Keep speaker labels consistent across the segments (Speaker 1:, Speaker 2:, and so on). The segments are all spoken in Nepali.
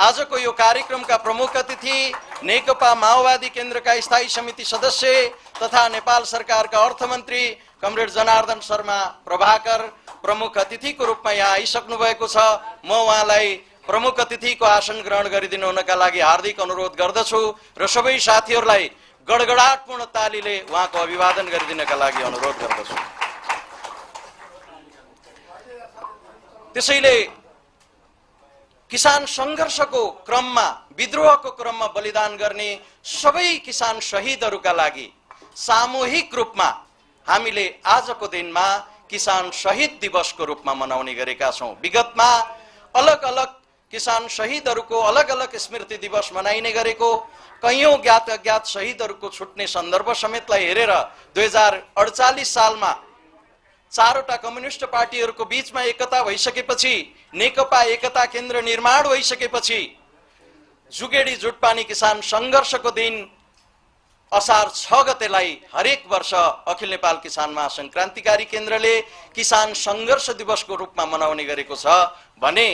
Speaker 1: आजको यो कार्यक्रमका प्रमुख अतिथि नेकपा माओवादी केन्द्रका स्थायी समिति सदस्य तथा नेपाल सरकारका अर्थमन्त्री कमरेड जनार्दन शर्मा प्रभाकर प्रमुख अतिथिको रूपमा यहाँ आइसक्नु भएको छ। म उहाँलाई प्रमुख अतिथिको आसन ग्रहण गरिदिनु हुनका लागि हार्दिक अनुरोध गर्दछु र सबै साथीहरूलाई गडगडाटपूर्ण तालीले उहाँको अभिवादन गरिदिनका लागि अनुरोध गर्दछु। त्यसैले किसान संघर्षको क्रममा, विद्रोहको क्रममा बलिदान गर्ने सबै किसान शहीदहरूका लागि सामूहिक रूपमा हामीले आजको दिनमा किसान शहीद दिवसको रूपमा मनाउने गरेका छौं। विगतमा अलग अलग किसान शहीदहरूको अलग अलग स्मृति दिवस मनाइने गरेको, कैयौं ज्ञात अज्ञात शहीदहरूको छुट्ने सन्दर्भ समेतलाई हेरेर 2048 सालमा चारवटा कम्युनिस्ट पार्टीहरूको बीचमा एकता भइसकेपछि, नेकपा एकता केन्द्र निर्माण भइसकेपछि जुगेडी जुटपानी किसान संघर्षको दिन असार 6 गतेलाई हरेक वर्ष अखिल नेपाल किसान महासंघ क्रान्तिकारी केन्द्रले किसान संघर्ष दिवसको रूपमा मनाउने गरेको छ भने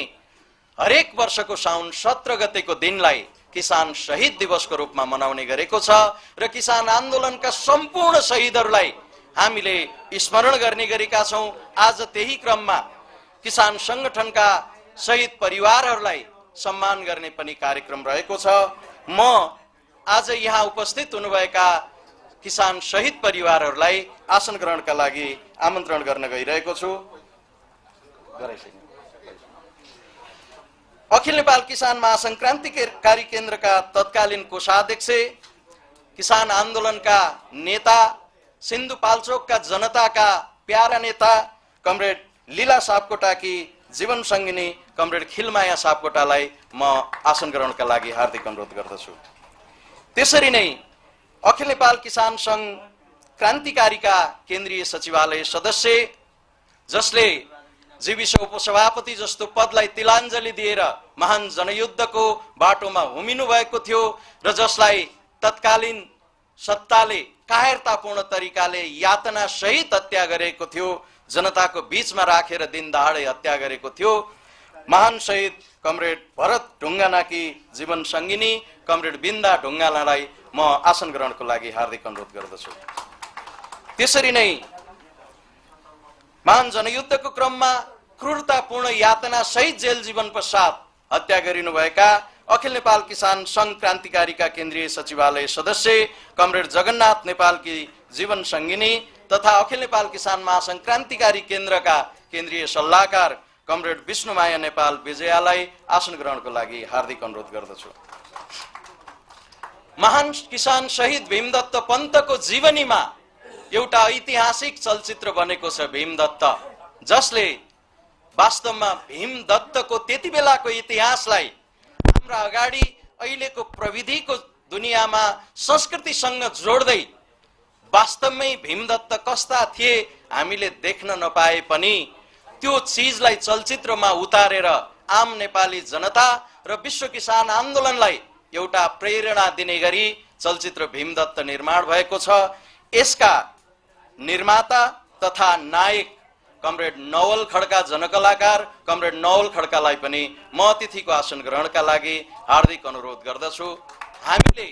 Speaker 1: हरेक वर्षको साउन 17 गतेको दिनलाई किसान शहीद दिवसको रूपमा मनाउने गरेको छ र किसान आन्दोलनका सम्पूर्ण शहीदहरूलाई हामीले स्मरण गर्ने गरेका छौं। आज त्यही क्रममा किसान संगठनका शहीद परिवारहरूलाई सम्मान गर्ने पनि कार्यक्रम रहेको छ। म आज यहाँ उपस्थित हुनुभएका किसान शहीद परिवारहरूलाई आसन ग्रहणका लागि आमन्त्रण गर्न गइरहेको छु। अखिल नेपाल किसान महासंघ क्रान्तिकारी केन्द्रका तत्कालीन कोषाध्यक्ष, किसान आन्दोलनका नेता, सिन्धुपाल्चोकका जनताका प्यारा नेता कमरेड लीला सापकोटाकी जीवन संगिनी कमरेड खिलमाया सापकोटालाई म आसन ग्रहणका लागि हार्दिक अनुरोध गर्दछु। त्यसरी नै अखिल नेपाल किसान संघ क्रान्तिकारीका केन्द्रीय सचिवालय सदस्य, जसले जीविस उपसभापति जस्तो पदलाई तिलाञ्जली दिएर महान जनयुद्धको बाटोमा हुमिनु भएको थियो र जसलाई तत्कालीन सत्ताले कायरतापूर्ण तरिकाले यातना सहित हत्या गरेको थियो, जनताको बीचमा राखेर दिन दहाडे हत्या गरेको थियो, महान शहीद कमरेड भरत ढुङ्गानाकी जीवन संगिनी कमरेड बिन्दा ढुङ्गानालाई म आसन ग्रहणको लागि हार्दिक अनुरोध गर्दछु। त्यसरी नै महान जनयुद्धको क्रममा क्रूरतापूर्ण यातना सहित जेल जीवन पश्चात हत्या गरिनुभएका अखिल नेपाल किसान संघ क्रान्तिकारीका केन्द्रीय सचिवालय सदस्य कमरेड जगन्नाथ नेपालकी जीवन संगिनी तथा अखिल नेपाल किसान महासंघ क्रान्तिकारी केन्द्रका केन्द्रीय सल्लाहकार कमरेड विष्णुमाया नेपाल विजयालाई आसन ग्रहणको लागि हार्दिक अनुरोध गर्दछु। महान किसान शहीद भीमदत्त पन्तको जीवनीमा एउटा ऐतिहासिक चलचित्र बनेको छ भीमदत्त, जसले वास्तवमा भीमदत्तको त्यति बेलाको इतिहासलाई हाम्रा अगाडि अहिलेको प्रविधिको दुनियाँमा संस्कृतिसँग जोड्दै वास्तवमै भीमदत्त कस्ता थिए हामीले देख्न नपाए पनि त्यो चीजलाई चलचित्रमा उतारेर आम नेपाली जनता र विश्व किसान आन्दोलनलाई एउटा प्रेरणा दिने गरी चलचित्र भीमदत्त निर्माण भएको छ। यसका निर्माता तथा नायक कमरेड नवल खड्का जनकलाकार कमरेड नवल खड्कालाई पनि म अतिथिको आसन ग्रहणका लागि हार्दिक अनुरोध गर्दछु। हामीले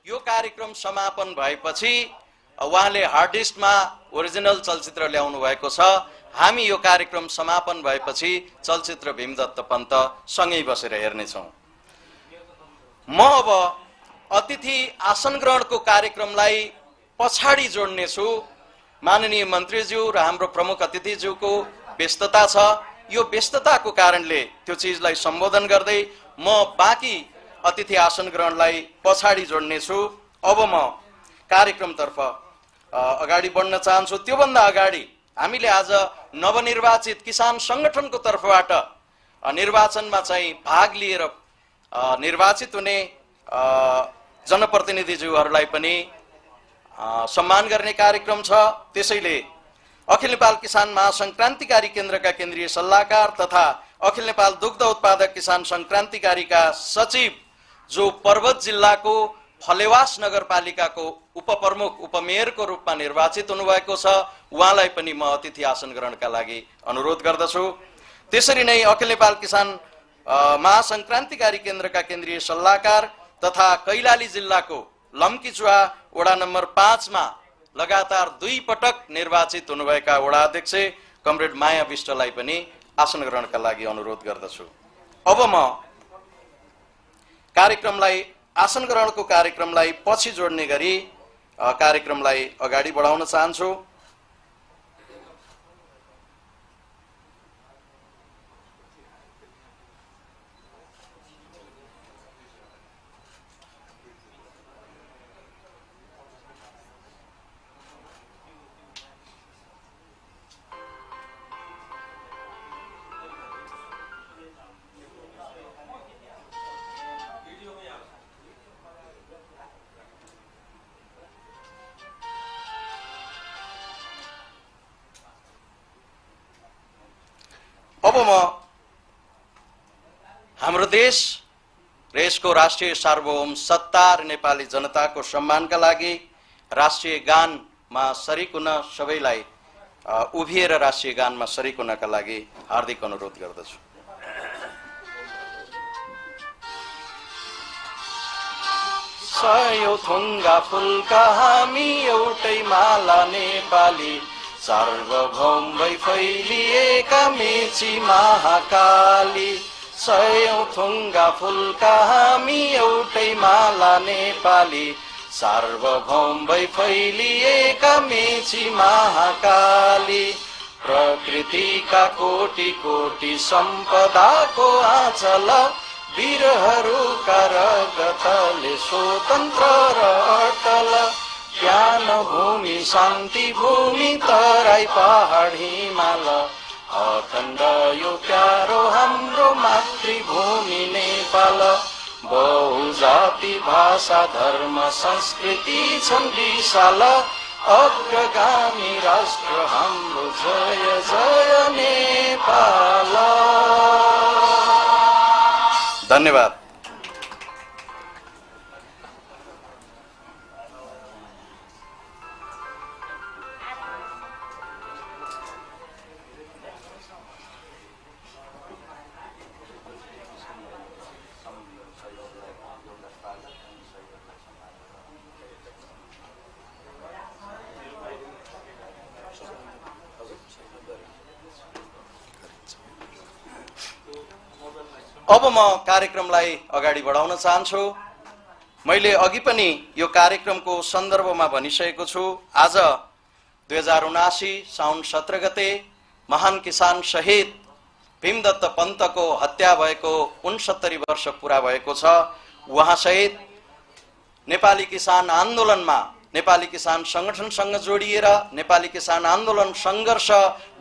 Speaker 1: यो कार्यक्रम समापन भएपछि उहाँले हार्ड डिस्कमा ओरिजिनल चलचित्र ल्याउनु भएको छ। हामी यो कार्यक्रम समापन भएपछि चलचित्र भीमदत्त पन्त सँगै बसेर हेर्नेछौँ। म अब अतिथि आसन ग्रहणको कार्यक्रमलाई पछाडि जोड्नेछु। माननीय मन्त्रीज्यू र हाम्रो प्रमुख अतिथिज्यूको व्यस्तता छ, यो व्यस्तताको कारणले त्यो चीजलाई सम्बोधन गर्दै म बाँकी अतिथि आसन ग्रहणलाई पछाडि जोड्नेछु। अब म कार्यक्रमतर्फ अगाडि बढ्न चाहन्छु। त्योभन्दा अगाडि हामीले आज नवनिर्वाचित किसान संगठनको तर्फबाट निर्वाचनमा चाहिँ भाग लिएर निर्वाचित हुने जनप्रतिनिधिज्यूहरूलाई पनि सम्मान गर्ने कार्यक्रम छ। त्यसैले अखिल नेपाल किसान महासंघ क्रान्तिकारी केन्द्रका केन्द्रीय सल्लाहकार तथा अखिल नेपाल दुग्ध उत्पादक किसान संघ क्रान्तिकारीका सचिव जो पर्वत जिल्लाको फलेवास नगरपालिकाको उपप्रमुख उपमेयरको रूपमा निर्वाचित हुनुभएको छ, उहाँलाई पनि म अतिथि आसन ग्रहणका लागि अनुरोध गर्दछु। त्यसरी नै अखिल नेपाल किसान महासंक्रान्तिकारी केन्द्रका केन्द्रीय सल्लाहकार तथा कैलाली जिल्लाको लम्कीचुवा वडा नम्बर 5 मा लगातार 2 पटक निर्वाचित हुनुभएका वडा अध्यक्ष कमरेड माया विष्टलाई पनि आसन ग्रहणका लागि अनुरोध गर्दछु। अब म कार्यक्रमलाई आसन ग्रहणको कार्यक्रमलाई पछि जोड्ने गरी कार्यक्रमलाई अगाडि बढाउन चाहन्छु। अब म हाम्रो देश र यसको राष्ट्रिय सार्वभौम सत्ता र नेपाली जनताको सम्मानका लागि राष्ट्रिय गानमा सरिक हुन सबैलाई उभिएर राष्ट्रिय गानमा सरिक हुनका लागि हार्दिक अनुरोध गर्दछु। सयौं थुङ्गा फुलका हामी एउटै माला नेपाली, सार्वभौम भई फैलिएका मेची महाकाली। सयौं थुङ्गा फुलका हामी एउटै माला नेपाली, सार्वभौम भई फैलिएका मेची महाकाली। प्रकृतिका कोटि कोटि सम्पदाको आँचल, वीरहरूका रगतले स्वतन्त्र र अटल। ज्ञान भूमि शान्ति भूमि तराई पहाड हिमाल, अखण्ड यो प्यारो हाम्रो मातृभूमि नेपाल। बहुजाति भाषा धर्म संस्कृति छन् विशाल, अग्रगामी राष्ट्र हाम्रो जय जय नेपाल। धन्यवाद। अब म कार्यक्रमलाई अगाडि बढाउन चाहन्छु। मैले अघि पनि यो कार्यक्रमको सन्दर्भमा भनिसकेको छु। आज 2079 साउन 17 गते महान किसान शहीद भीमदत्त पन्तको हत्या भएको 69 वर्ष पूरा भएको छ। उहाँ सहित नेपाली किसान आन्दोलनमा नेपाली किसान संगठनसँग जोडिएर नेपाली किसान आन्दोलन संघर्ष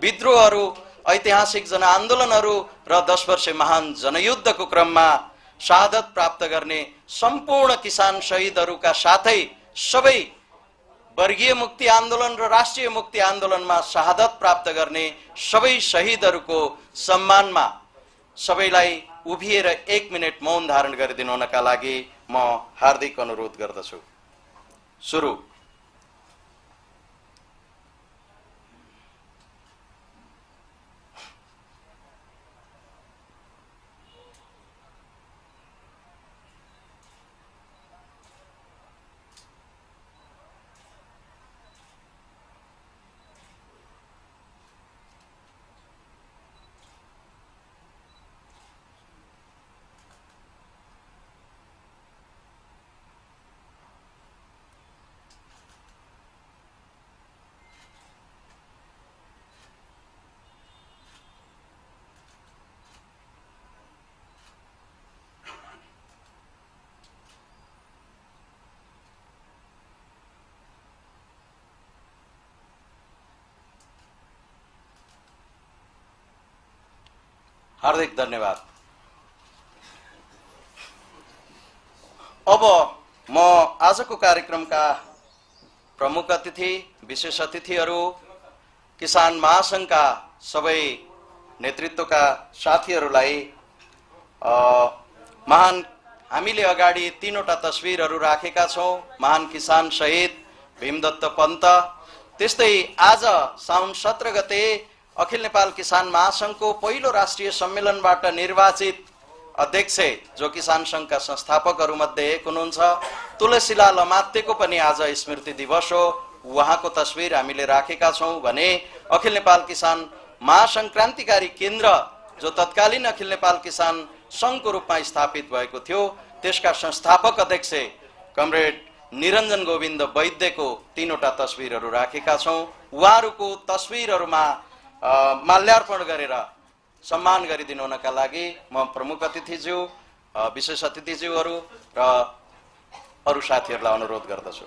Speaker 1: विद्रोहहरू ऐतिहासिक जनआन्दोलनहरू र 10 वर्षे महान जनयुद्धको क्रममा शहादत प्राप्त गर्ने सम्पूर्ण किसान शहीदहरूका साथै सबै वर्गीय मुक्ति आन्दोलन र राष्ट्रिय मुक्ति आन्दोलनमा शहादत प्राप्त गर्ने सबै शहीदहरूको सम्मानमा सबैलाई उभिएर 1 मिनेट मौन धारण गरिदिनु हुनका लागि म हार्दिक अनुरोध गर्दछु। सुरु। हार्दिक धन्यवाद। अब म आजको कार्यक्रमका प्रमुख अतिथि विशेष अतिथिहरू किसान महासंघका सबै नेतृत्वका साथीहरूलाई महान हामीले अगाडि 3वटा तस्बिरहरू राखेका छौं। महान किसान शहीद भीमदत्त पन्त, त्यस्तै आज साउन 17 गते अखिल नेपाल किसान महासंघको पहिलो राष्ट्रिय सम्मेलनबाट निर्वाचित अध्यक्ष जो किसान संघका संस्थापकहरूमध्ये एक हुनुहुन्छ तुलसीलाल अमात्यको पनि आज स्मृति दिवस हो। उहाँको तस्बिर हामीले राखेका छौं भने अखिल नेपाल किसान महासंघ क्रान्तिकारी केन्द्र जो तत्कालीन अखिल नेपाल किसान संघको रूपमा स्थापित भएको थियो त्यसका संस्थापक अध्यक्ष कमरेड निरञ्जन गोविन्द वैद्यको 3वटा तस्बिरहरू राखेका छौं। उहाँहरूको तस्बिरहरूमा माल्यार्पण गरेर सम्मान गरिदिनु हुनका लागि म प्रमुख अतिथिज्यू, विशेष अतिथिज्यूहरू र अरू साथीहरूलाई अनुरोध गर्दछु।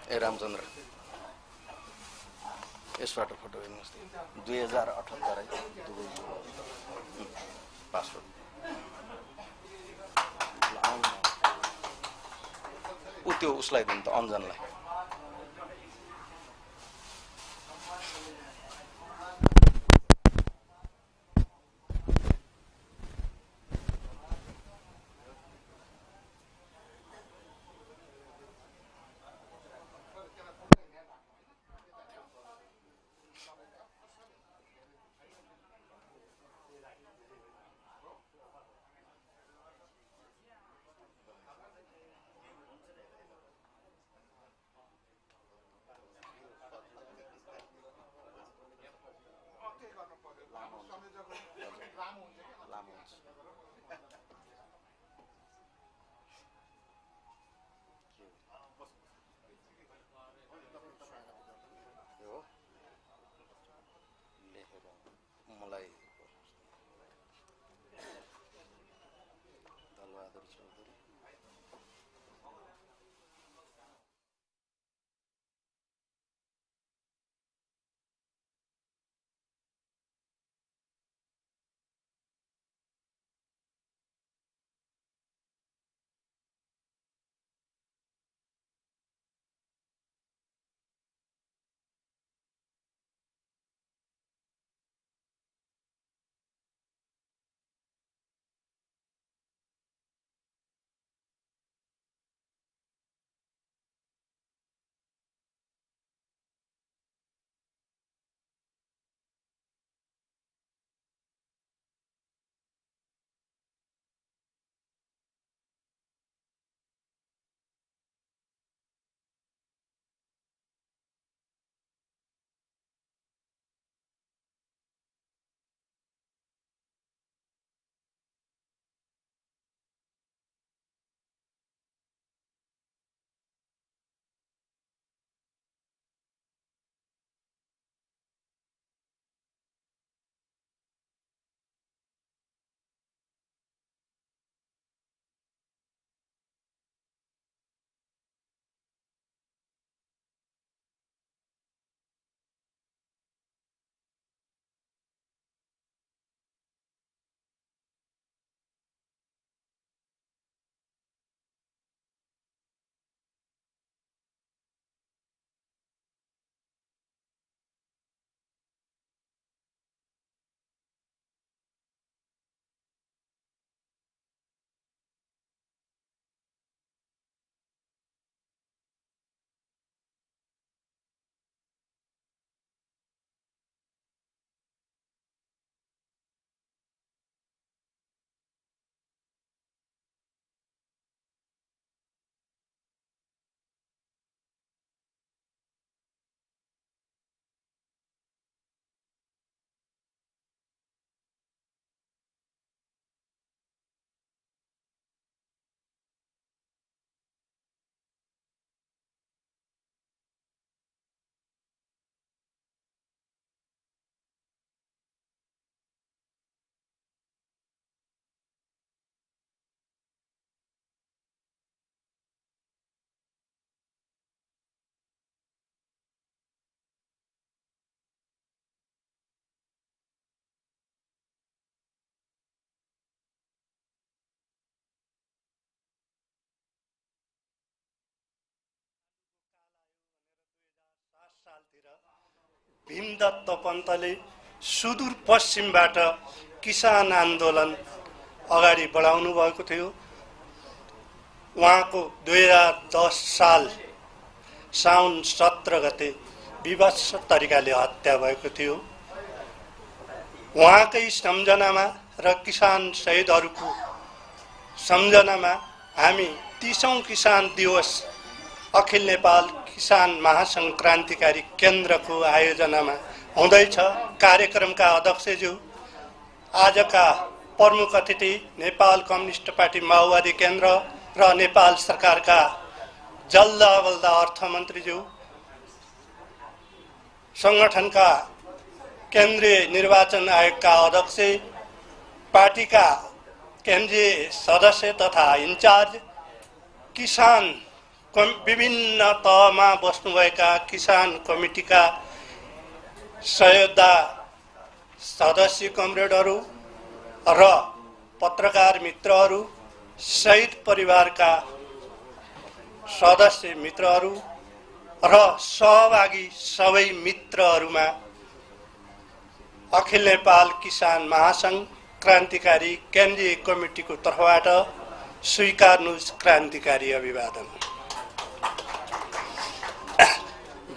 Speaker 1: ए रामचन्द्र यसबाट फोटो हेर्नुहोस्। 2078 पासपोर्ट त्यो उसलाई दिनु त अञ्जनलाई।
Speaker 2: भीमदत्त पन्तले सुदूर पश्चिमबाट किसान आन्दोलन अगाडि बढाउनु भएको थियो। उहाँको 2010 साल साउन 17 गते विभत्स तरिकाले हत्या भएको थियो। उहाँकै सम्झनामा र किसान शहीदहरूको सम्झनामा हामी 30औं किसान दिवस अखिल नेपाल किसान महासंक्रान्तिकारी केन्द्रको आयोजनामा हुँदैछ। कार्यक्रमका अध्यक्षज्यू, आजका प्रमुख अतिथि नेपाल कम्युनिस्ट पार्टी माओवादी केन्द्र र नेपाल सरकारका जल्दा बल्दा अर्थमन्त्रीज्यू, संगठनका केन्द्रीय निर्वाचन आयोगका अध्यक्ष, पार्टीका केन्द्रीय सदस्य तथा इन्चार्ज, किसान विभिन्न तहमा बस्नुभएका किसान कमिटीका सहयोद्धा सदस्य कमरेडहरू र पत्रकार मित्रहरू, शहीद परिवारका सदस्य मित्रहरू र सहभागी सबै मित्रहरूमा अखिल नेपाल किसान महासंघ क्रान्तिकारी केन्द्रीय कमिटीको तर्फबाट स्वीकार्नुहोस् क्रान्तिकारी अभिवादन।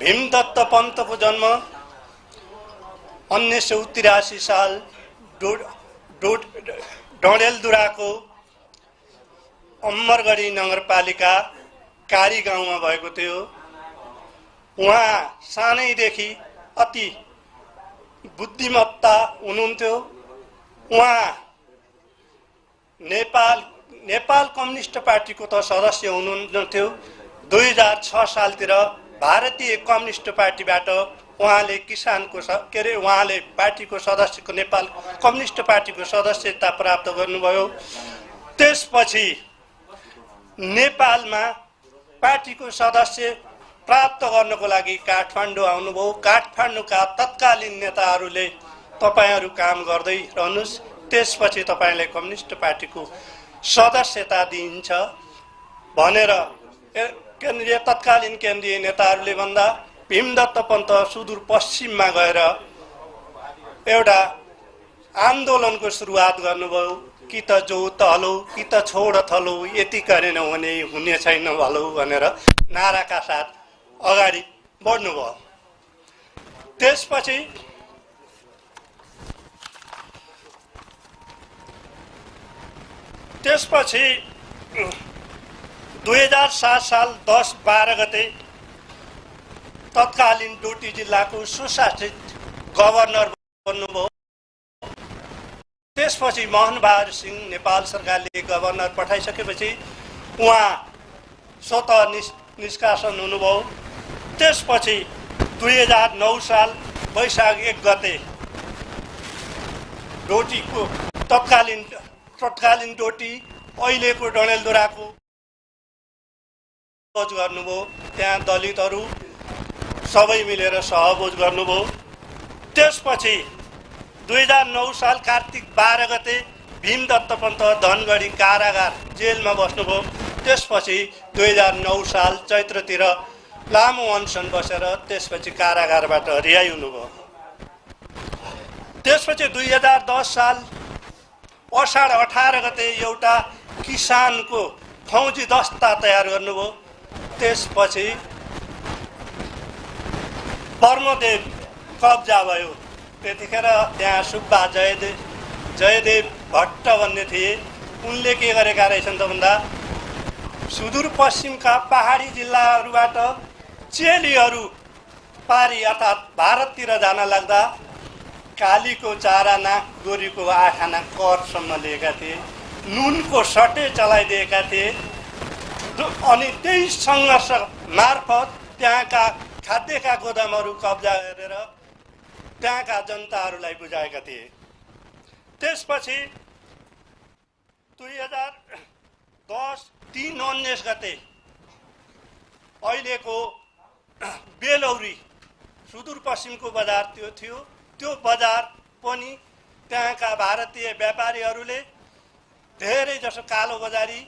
Speaker 2: भीमदत्त पन्तको जन्म 1983 साल डडेलधुराको अमरगढी नगरपालिका कारी गाउँमा भएको थियो। उहाँ सानैदेखि अति बुद्धिमत्ता हुनुहुन्थ्यो। उहाँ नेपाल कम्युनिस्ट पार्टीको त सदस्य हुनुहुन्थ्यो। 2006 सालतिर भारतीय कम्युनिस्ट पार्टीबाट उहाँले उहाँले पार्टीको सदस्यको नेपाल कम्युनिस्ट पार्टीको सदस्यता प्राप्त गर्नुभयो। त्यसपछि नेपालमा पार्टीको सदस्य प्राप्त गर्नको लागि काठमाडौँ आउनुभयो। काठमाडौँका तत्कालीन नेताहरूले तपाईहरू काम गर्दै रहनुहोस्, त्यसपछि तपाईलाई कम्युनिस्ट पार्टीको सदस्यता दिइन्छ भनेर तत्कालीन केन्द्रीय नेताहरूले भन्दा भीमदत्त पन्त सुदूर पश्चिममा गएर एउटा आन्दोलनको सुरुवात गर्नुभयो। कि त जो तलो कि त छोड थलो, यति गरेन भने हुने छैन भलो भनेर नाराका साथ अगाडि बढ्नुभयो। त्यसपछि 2007 साल 10-12 गते तत्कालीन डोटी जिल्लाको सुशासित गभर्नर बन्नुभयो। त्यसपछि मोहनबहादुर सिंह नेपाल सरकारले गभर्नर पठाइसकेपछि उहाँ स्वतः निष्कासन हुनुभयो। त्यसपछि 2009 साल वैशाख 1 गते डोटीको तत्कालीन डोटी अहिलेको डडेलधुराको सहभोज गर्नुभयो। त्यहाँ दलितहरू सबै मिलेर सहभोज गर्नुभयो। त्यसपछि 2009 साल कार्तिक 12 गते भीमदत्त पन्त धनगढी कारागार जेलमा बस्नुभयो। त्यसपछि 2009 साल चैत्रतिर लामो अनसन बसेर त्यसपछि कारागारबाट रिहाई हुनुभयो। त्यसपछि 2010 साल असाढ 18 गते एउटा किसानको फौजी दस्ता तयार गर्नुभयो। त्यसपछि ब्रह्मदेव कब्जा भयो। त्यतिखेर त्यहाँ सुब्बा जयदेव भट्ट भन्ने थिए। उनले के गरेका रहेछन् त भन्दा सुदूरपश्चिमका पहाडी जिल्लाहरूबाट चेलीहरू पारी अर्थात् भारततिर जान लाग्दा कालीको 4 आना गोरीको 8 आना करसम्म लिएका थिए। नुनको सटे चलाइदिएका थिए। अनि त्यही सङ्घर्ष मार्फत त्यहाँका खाद्यका गोदामहरू कब्जा गरेर त्यहाँका जनताहरूलाई बुझाएका थिए। त्यसपछि 2010 3 गते अहिलेको बेलौरी सुदूरपश्चिमको बजार त्यो थियो। त्यो बजार पनि त्यहाँका भारतीय व्यापारीहरूले धेरै जसो कालो बजारी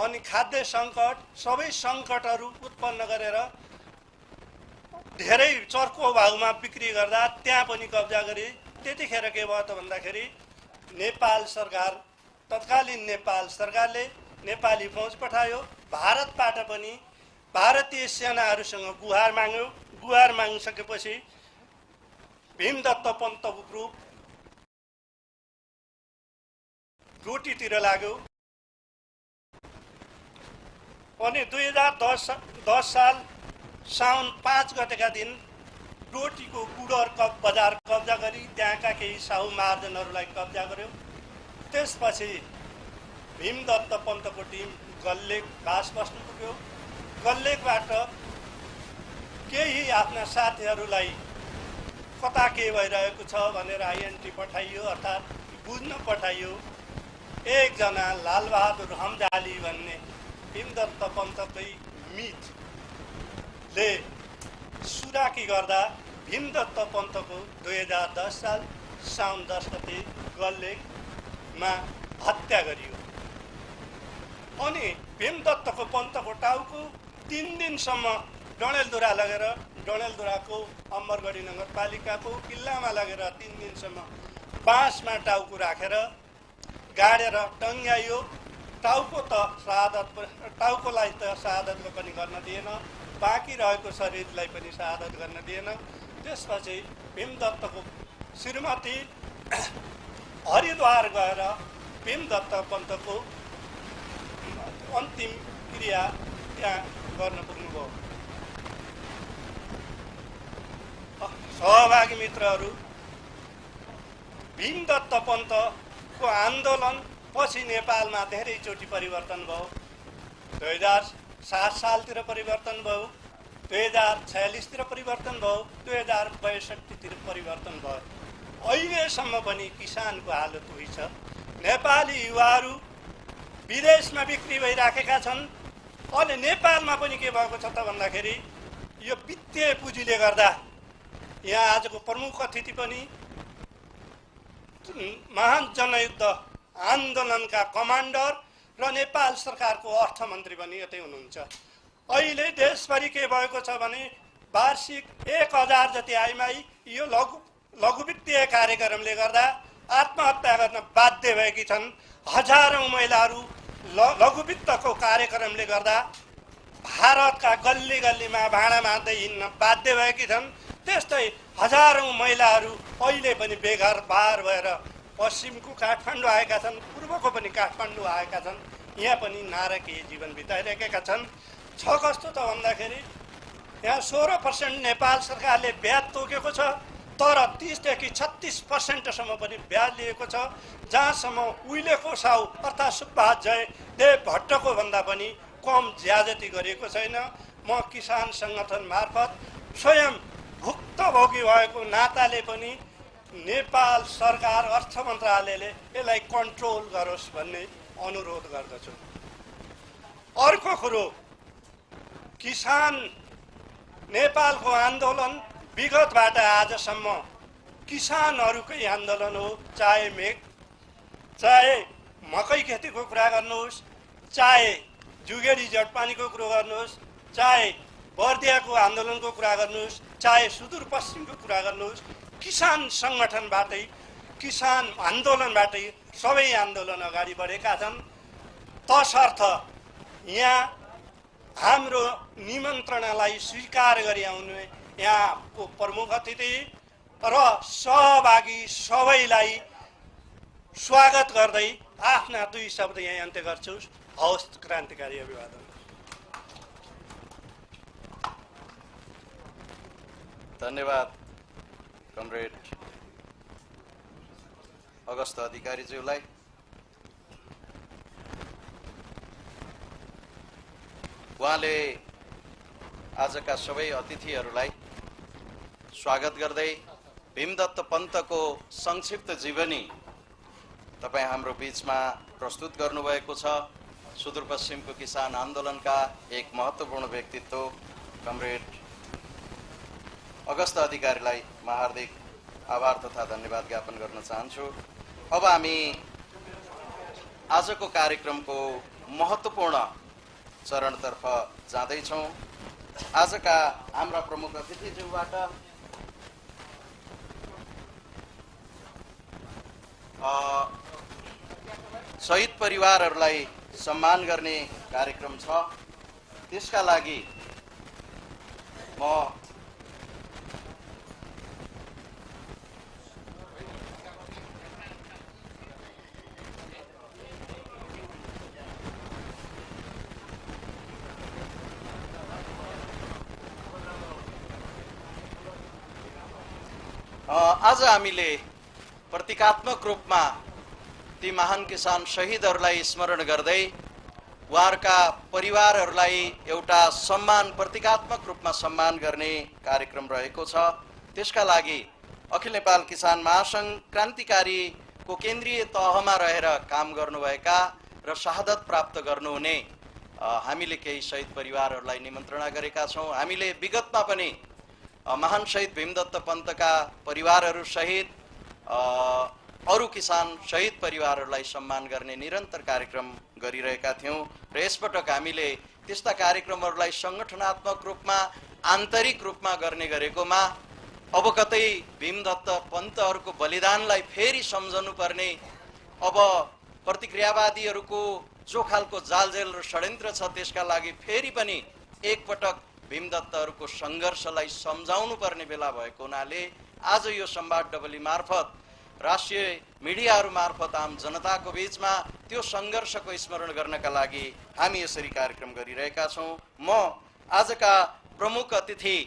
Speaker 2: अनि खाद्य सङ्कट सबै सङ्कटहरू उत्पन्न गरेर धेरै चर्को भाउमा बिक्री गर्दा त्यहाँ पनि कब्जा गरे। त्यतिखेर के भयो त भन्दाखेरि नेपाल सरकार तत्कालीन नेपाल सरकारले नेपाली फौज पठायो। भारतबाट पनि भारतीय सेनाहरूसँग गुहार माग्यो। गुहार मागिसकेपछि भीमदत्त पन्तको ग्रुप डोटीतिर लाग्यो। अनि 2010 साल साउन 5 गतेका दिन डोटीको गुडर बजार कब्जा गरी त्यहाँका केही साहु महाजनहरूलाई कब्जा गर्यो। त्यसपछि भीमदत्त पन्तको टिम गल्लेक बास बस्नु पुग्यो। गल्लेकबाट केही आफ्ना साथीहरूलाई कता के भइरहेको छ भनेर आइएनटी पठाइयो, अर्थात् बुझ्न पठाइयो। एकजना लालबहादुर हमजाली भन्ने भीमदत्त पन्तकै मितले सुराकी गर्दा भीमदत्त पन्तको 2010 साल साउन 10 गते गल्लेकमा हत्या गरियो। अनि भीमदत्तको पन्तको टाउको 3 दिनसम्म डडेलधुरा लगेर डडेलधुराको अमरगढी नगरपालिकाको किल्लामा लगेर 3 दिनसम्म बाँसमा टाउको राखेर गाडेर टङ्ग्याइयो। टाउकोलाई त शहादत पनि गर्न दिएन, बाँकी रहेको शरीरलाई पनि शहादत गर्न दिएन। त्यसपछि भीमदत्तको श्रीमती हरिद्वार गएर भीमदत्त पन्तको अन्तिम क्रिया त्यहाँ गर्न पुग्नुभयो। सहभागी मित्रहरू, भीमदत्त पन्तको आन्दोलन पछि नेपालमा धेरैचोटि परिवर्तन भयो। 2007 सालतिर परिवर्तन भयो, 2046 परिवर्तन भयो, 2062 परिवर्तन भयो। अहिलेसम्म पनि किसानको हालत उही छ। नेपाली युवाहरू विदेशमा बिक्री भइराखेका छन्। अहिले नेपालमा पनि के भएको छ त भन्दाखेरि यो वित्तीय पुँजीले गर्दा यहाँ आजको प्रमुख अतिथि पनि महान जनयुद्ध आन्दोलनका कमान्डर र नेपाल सरकारको अर्थमन्त्री पनि यतै हुनुहुन्छ। अहिले देशभरि के भएको छ भने वार्षिक 1000 जति आइमाई यो लघु वित्तीय कार्यक्रमले गर्दा आत्महत्या गर्न बाध्य भएकी छन्। हजारौं महिलाहरू लघु वित्तको कार्यक्रमले गर्दा भारतका गल्ली गल्लीमा भाँडा मार्दै हिँड्न बाध्य भएकी छन्। त्यस्तै हजारौं महिलाहरू अहिले पनि बेघर भएर पश्चिमको काठमाडौँ आएका छन्, पूर्वको पनि काठमाडौँ आएका छन्। यहाँ पनि नारकीय जीवन बिताइरहेका छन्। छ कस्तो त भन्दाखेरि यहाँ 16% नेपाल सरकारले ब्याज तोकेको छ, तर 30 देखि 36% पनि ब्याज लिएको छ। जहाँसम्म उहिलेको साउ अर्थात् सुब्बा जयदेव भट्टको भन्दा पनि कम ज्यादती गरेको छैन। म किसान सङ्गठन मार्फत स्वयं भुक्तभोगी भएको नाताले पनि नेपाल सरकार अर्थ मन्त्रालयले यसलाई कन्ट्रोल गरोस् भन्ने अनुरोध गर्दछु। अर्को कुरो, किसान नेपालको आन्दोलन विगतबाट आजसम्म किसानहरूकै आन्दोलन हो। चाहे मकै खेतीको कुरा गर्नुहोस्, चाहे जुगेडी जटपानीको कुरो गर्नुहोस्, चाहे बर्दियाको आन्दोलनको कुरा गर्नुहोस्, चाहे सुदूरपश्चिमको कुरा गर्नुहोस्, किसान सङ्गठनबाटै किसान आन्दोलनबाटै सबै आन्दोलन अगाडि बढेका छन्। तसर्थ यहाँ हाम्रो निमन्त्रणालाई स्वीकार गरी आउने यहाँको प्रमुख अतिथि र सहभागी सबैलाई स्वागत गर्दै आफ्ना 2 शब्द यही अन्त्य गर्छु। हवस्, क्रान्तिकारी अभिवादन।
Speaker 1: धन्यवाद कमरेड अगस्त अधिकारीज्यूलाई। उहाँले आजका सबै अतिथिहरूलाई स्वागत गर्दै भीमदत्त पन्तको संक्षिप्त जीवनी तपाईँ हाम्रो बीचमा प्रस्तुत गर्नुभएको छ। सुदूरपश्चिमको किसान आन्दोलनका एक महत्त्वपूर्ण व्यक्तित्व कमरेड अगस्त अधिकारीलाई म हार्दिक आभार तथा धन्यवाद ज्ञापन गर्न चाहन्छु। अब हामी आजको कार्यक्रमको महत्त्वपूर्ण चरणतर्फ जाँदैछौँ। आजका हाम्रा प्रमुख अतिथिज्यूबाट शहीद परिवारहरूलाई सम्मान गर्ने कार्यक्रम छ। त्यसका लागि म आज हामीले प्रतीकात्मक रूपमा ती महान किसान शहीदहरूलाई स्मरण गर्दै उहाँहरूका परिवारहरूलाई एउटा सम्मान प्रतीकात्मक रूपमा सम्मान गर्ने कार्यक्रम रहेको छ। त्यसका लागि अखिल नेपाल किसान महासंघ क्रान्तिकारीको केन्द्रीय तहमा रहेर काम गर्नुभएका र शहादत प्राप्त गर्नुहुने हामीले केही शहीद परिवारहरूलाई निमन्त्रणा गरेका छौँ। हामीले विगतमा पनि महान शहीद भीमदत्त पन्तका परिवारहरू सहित अरू किसान शहीद परिवारहरूलाई सम्मान गर्ने निरन्तर कार्यक्रम गरिरहेका थियौँ र यसपटक हामीले त्यस्ता कार्यक्रमहरूलाई सङ्गठनात्मक रूपमा आन्तरिक रूपमा गर्ने गरेकोमा अब कतै भीमदत्त पन्तहरूको बलिदानलाई फेरि सम्झनु पर्ने, अब प्रतिक्रियावादीहरूको जो खालको जालजेल र षड्यन्त्र छ त्यसका लागि फेरि पनि एकपटक भीमदत्तहरूको सङ्घर्षलाई सम्झाउनु पर्ने बेला भएको हुनाले आज यो संवाद डबली मार्फत राष्ट्रिय मिडियाहरू मार्फत आम जनताको बीचमा त्यो सङ्घर्षको स्मरण गर्नका लागि हामी यसरी कार्यक्रम गरिरहेका छौँ। म आजका प्रमुख अतिथि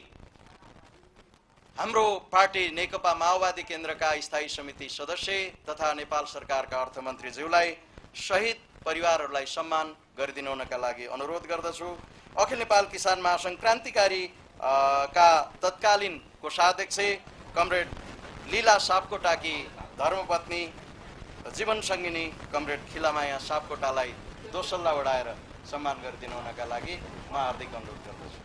Speaker 1: हाम्रो पार्टी नेकपा माओवादी केन्द्रका स्थायी समिति सदस्य तथा नेपाल सरकारका अर्थमन्त्रीज्यूलाई शहीद परिवारहरूलाई सम्मान गरिदिनु हुनका लागि अनुरोध गर्दछु। अखिल नेपाल किसान महासंघ क्रान्तिकारी का तत्कालीन कोषाध्यक्ष कमरेड लीला सापकोटाकी धर्मपत्नी जीवन सङ्गिनी कमरेड खिलामाया सापकोटालाई दोसल्ला उडाएर सम्मान गरिदिनु हुनका लागि म हार्दिक अनुरोध गर्दछु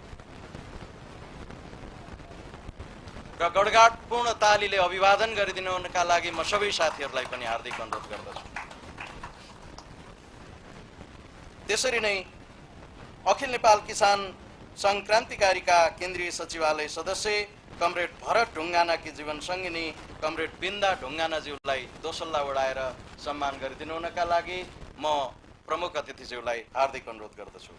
Speaker 1: र गडगाडपूर्ण तालीले अभिवादन गरिदिनु हुनका लागि म सबै साथीहरूलाई पनि हार्दिक अनुरोध गर्दछु। त्यसरी नै अखिल नेपाल किसान संघ क्रान्तिकारीका केन्द्रीय सचिवालय सदस्य कमरेड भरत ढुङ्गानाकी जीवन सङ्गिनी कमरेड बिन्दा ढुङ्गानाज्यूलाई दोसल्ला उडाएर सम्मान गरिदिनु हुनका लागि म प्रमुख अतिथिज्यूलाई हार्दिक अनुरोध गर्दछु।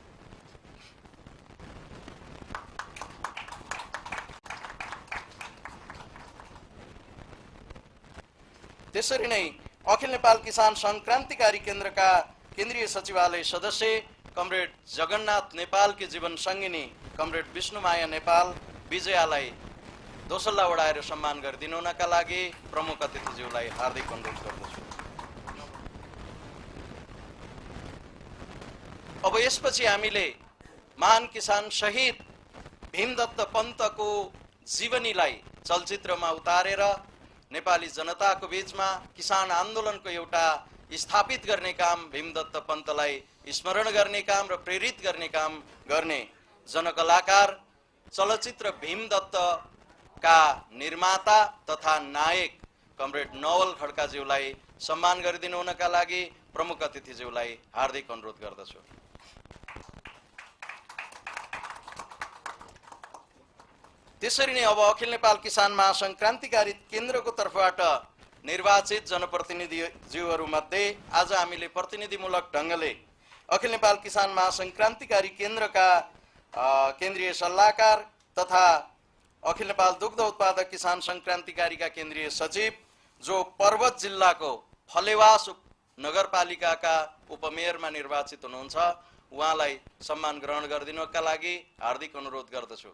Speaker 1: त्यसरी नै अखिल नेपाल किसान संघ क्रान्तिकारी केन्द्रका केन्द्रीय सचिवालय सदस्य कमरेड जगन्नाथ नेपालकी जीवन सङ्गिनी कमरेड विष्णुमाया नेपाल विजयालाई दोसल्ला उडाएर सम्मान गरिदिनु हुनका लागि प्रमुख अतिथिज्यूलाई हार्दिक अनुरोध गर्दछु। अब यसपछि हामीले महान किसान शहीद भीमदत्त पन्तको जीवनीलाई चलचित्रमा उतारेर नेपाली जनताको बीचमा किसान आन्दोलनको एउटा स्थापित गर्ने काम, भीमदत्त पन्तलाई स्मरण गर्ने काम र प्रेरित गर्ने काम गर्ने जनकलाकार चलचित्र भीमदत्तका निर्माता तथा नायक कमरेड नवल खड्काज्यूलाई सम्मान गरिदिनु हुनका लागि प्रमुख अतिथिज्यूलाई हार्दिक अनुरोध गर्दछु। त्यसरी नै अब अखिल नेपाल किसान महासंघ क्रान्तिकारी केन्द्रको तर्फबाट निर्वाचित जनप्रतिनिधिज्यूहरूमध्ये आज हामीले प्रतिनिधिमूलक ढङ्गले अखिल नेपाल किसान महासंघ क्रान्तिकारी केन्द्रका केन्द्रीय सल्लाहकार तथा अखिल नेपाल दुग्ध उत्पादक किसान संघ क्रान्तिकारीका केन्द्रीय सचिव जो पर्वत जिल्लाको फलेवास नगरपालिकाका उपमेयरमा निर्वाचित हुनुहुन्छ उहाँलाई सम्मान ग्रहण गरिदिनुका लागि हार्दिक अनुरोध गर्दछु।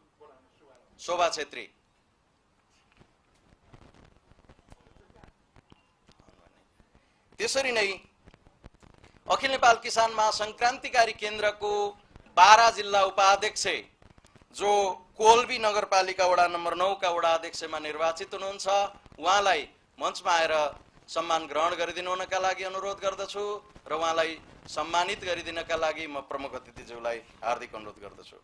Speaker 1: शोभा छेत्री। त्यसरी नै अखिल नेपाल किसान महासंघ क्रान्तिकारी केन्द्रको बारा जिल्ला उपाध्यक्ष जो कोल्बी नगरपालिका वडा नम्बर 9 का वडा अध्यक्षमा निर्वाचित हुनुहुन्छ उहाँलाई मञ्चमा आएर सम्मान ग्रहण गरिदिनु हुनका लागि अनुरोध गर्दछु र उहाँलाई सम्मानित गरिदिनका लागि म प्रमुख अतिथिज्यूलाई हार्दिक अनुरोध गर्दछु।